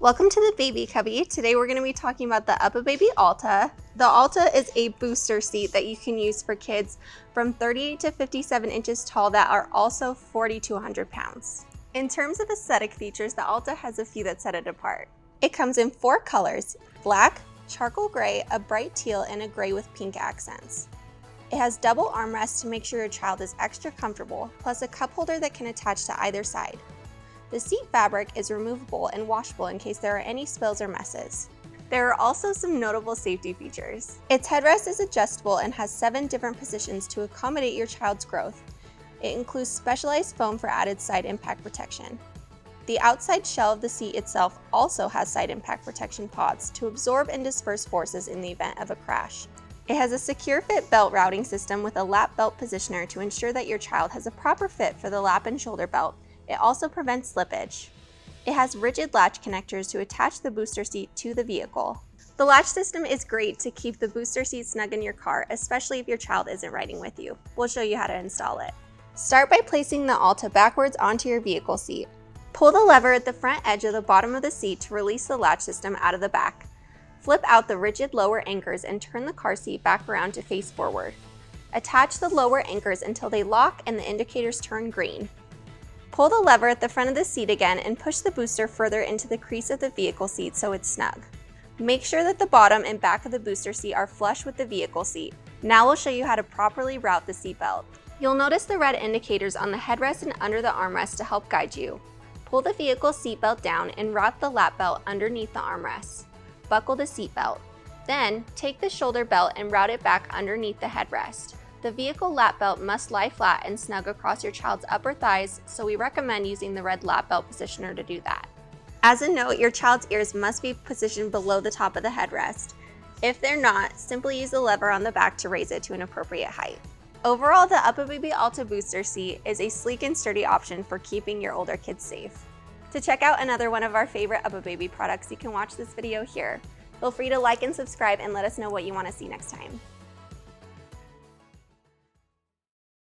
Welcome to the Baby Cubby. Today we're going to be talking about the UPPAbaby ALTA. The ALTA is a booster seat that you can use for kids from 38 to 57 inches tall that are also 40 to 100 pounds. In terms of aesthetic features, the ALTA has a few that set it apart. It comes in 4 colors: black, charcoal gray, a bright teal, and a gray with pink accents. It has double armrests to make sure your child is extra comfortable, plus a cup holder that can attach to either side. The seat fabric is removable and washable in case there are any spills or messes. There are also some notable safety features. Its headrest is adjustable and has 7 different positions to accommodate your child's growth. It includes specialized foam for added side impact protection. The outside shell of the seat itself also has side impact protection pods to absorb and disperse forces in the event of a crash. It has a secure fit belt routing system with a lap belt positioner to ensure that your child has a proper fit for the lap and shoulder belt. It also prevents slippage. It has rigid latch connectors to attach the booster seat to the vehicle. The latch system is great to keep the booster seat snug in your car, especially if your child isn't riding with you. We'll show you how to install it. Start by placing the ALTA backwards onto your vehicle seat. Pull the lever at the front edge of the bottom of the seat to release the latch system out of the back. Flip out the rigid lower anchors and turn the car seat back around to face forward. Attach the lower anchors until they lock and the indicators turn green. Pull the lever at the front of the seat again and push the booster further into the crease of the vehicle seat so it's snug. Make sure that the bottom and back of the booster seat are flush with the vehicle seat. Now we'll show you how to properly route the seat belt. You'll notice the red indicators on the headrest and under the armrest to help guide you. Pull the vehicle seat belt down and route the lap belt underneath the armrest. Buckle the seat belt. Then, take the shoulder belt and route it back underneath the headrest. The vehicle lap belt must lie flat and snug across your child's upper thighs, so we recommend using the red lap belt positioner to do that. As a note, your child's ears must be positioned below the top of the headrest. If they're not, simply use the lever on the back to raise it to an appropriate height. Overall, the UPPAbaby ALTA Booster Seat is a sleek and sturdy option for keeping your older kids safe. To check out another one of our favorite UPPAbaby products, you can watch this video here. Feel free to like and subscribe and let us know what you want to see next time.